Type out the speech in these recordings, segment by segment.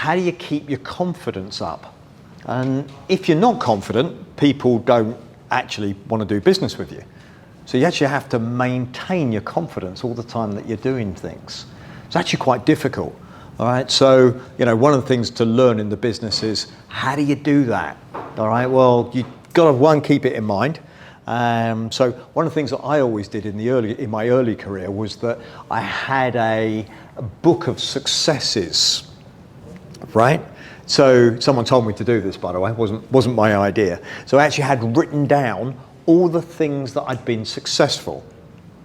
how do you keep your confidence up? And if you're not confident, people don't actually want to do business with you. So you actually have to maintain your confidence all the time that you're doing things. It's actually quite difficult. All right, so one of the things to learn in the business is how do you do that? All right, well, you've got to keep it in mind. So one of the things that I always did in my early career was that I had a book of successes, right? So someone told me to do this, by the way, wasn't my idea. So I actually had written down all the things that I'd been successful,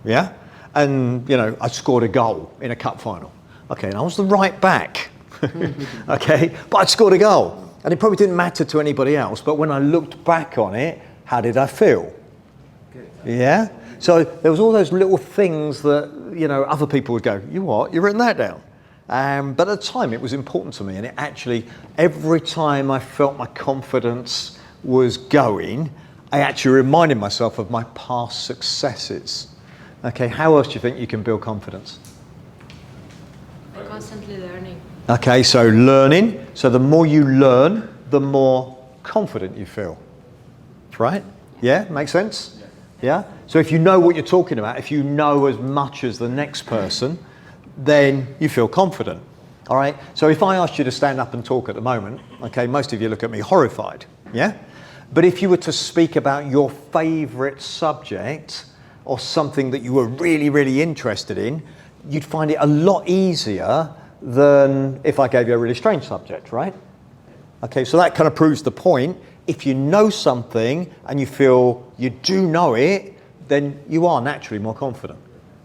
yeah? And, I scored a goal in a cup final. Okay, and I was the right back, okay? But I'd scored a goal, and it probably didn't matter to anybody else, but when I looked back on it, how did I feel? Yeah? So there was all those little things that, other people would go, you what? You've written that down. But at the time, it was important to me, and it actually, every time I felt my confidence was going, I actually reminded myself of my past successes. Okay, how else do you think you can build confidence? By constantly learning. Okay, so learning. So the more you learn, the more confident you feel. Right? Yeah, makes sense? Yeah? So if you know what you're talking about, if you know as much as the next person, then you feel confident. All right? So if I asked you to stand up and talk at the moment, okay, most of you look at me horrified. Yeah? But if you were to speak about your favorite subject or something that you were really, really interested in, you'd find it a lot easier than if I gave you a really strange subject, right? Okay, so that kind of proves the point. If you know something and you feel you do know it, then you are naturally more confident.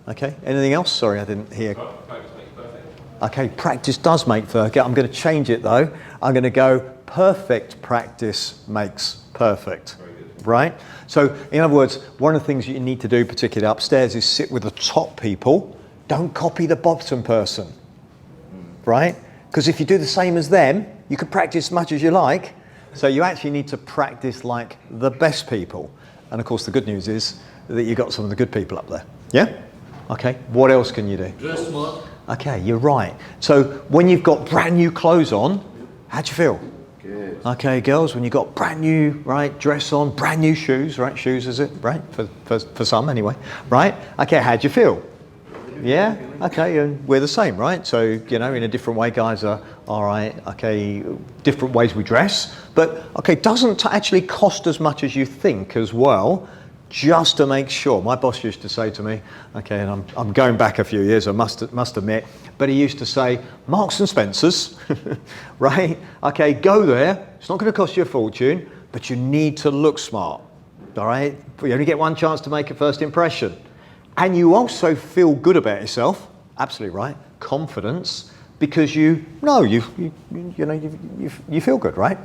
Okay, anything else? Sorry, I didn't hear. Practice makes perfect. Okay, practice does make perfect. I'm going to change it though. I'm going to go perfect practice makes perfect. Very good. Right? So, in other words, one of the things you need to do, particularly upstairs, is sit with the top people. Don't copy the bottom person. Right? Because if you do the same as them, you can practice as much as you like. So you actually need to practice like the best people. And of course, the good news is that you've got some of the good people up there. Yeah? Okay, what else can you do? Dress smart. Okay, you're right. So when you've got brand new clothes on, how do you feel? Good. Okay, girls, when you've got brand new, right, dress on, brand new shoes, right? Shoes, is it? Right? For some, anyway. Right? Okay, how do you feel? Yeah? Okay, and we're the same, right? So, in a different way, guys are, all right, okay, different ways we dress. But, okay, doesn't actually cost as much as you think as well, just to make sure. My boss used to say to me, okay, and I'm going back a few years, I must admit, but he used to say, Marks and Spencer's, right? Okay, go there. It's not going to cost you a fortune, but you need to look smart, all right? You only get one chance to make a first impression. And you also feel good about yourself, absolutely right, confidence, because you know you feel good, right?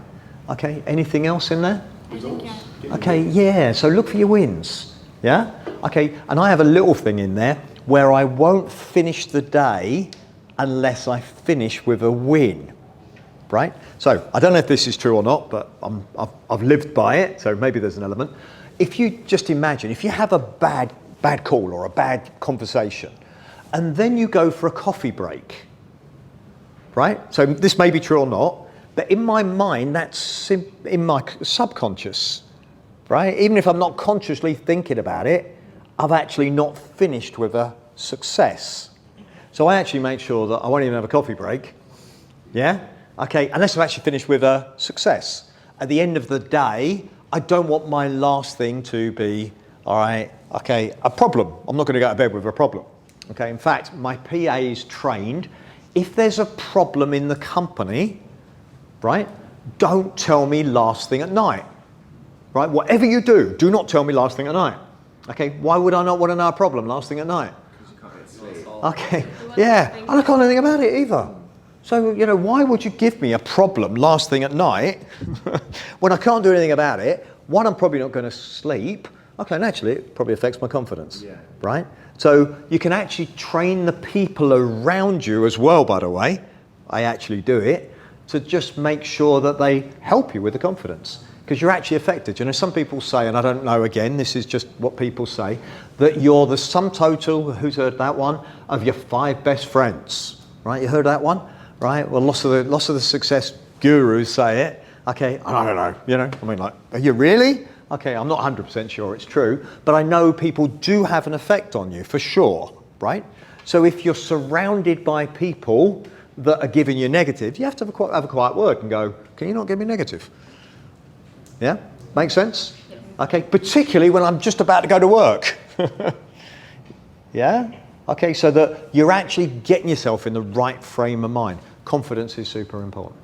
Okay, anything else in there? I think, yeah. Okay, yeah, so look for your wins, yeah? Okay, and I have a little thing in there where I won't finish the day unless I finish with a win, right? So, I don't know if this is true or not, but I've lived by it, so maybe there's an element. If you just imagine, if you have a bad call or a bad conversation, and then you go for a coffee break, right? So this may be true or not, but in my mind, that's in my subconscious, right? Even if I'm not consciously thinking about it, I've actually not finished with a success. So I actually make sure that I won't even have a coffee break, yeah? Okay, unless I've actually finished with a success. At the end of the day, I don't want my last thing to be, all right, okay, a problem. I'm not going to go to bed with a problem. Okay, in fact, my PA is trained. If there's a problem in the company, right, don't tell me last thing at night. Right, whatever you do, do not tell me last thing at night. Okay, why would I not want to know a problem last thing at night? Because you can't get sleep. Okay, yeah, I don't know anything about it either. So, why would you give me a problem last thing at night when I can't do anything about it? One, I'm probably not going to sleep. Okay, naturally, it probably affects my confidence, right? So you can actually train the people around you as well, by the way. I actually do it to just make sure that they help you with the confidence because you're actually affected. Some people say, and I don't know, again, this is just what people say, that you're the sum total, who's heard that one, of your 5 best friends, right? You heard that one? right? Well, lots of the success gurus say it. Okay, I don't know, you know, I mean, like, are you really? Okay, I'm not 100% sure it's true, but I know people do have an effect on you, for sure, right? So if you're surrounded by people that are giving you negative, you have to have a quiet word and go, can you not give me negative? Yeah, make sense? Okay, particularly when I'm just about to go to work. Yeah? Okay, so that you're actually getting yourself in the right frame of mind. Confidence is super important.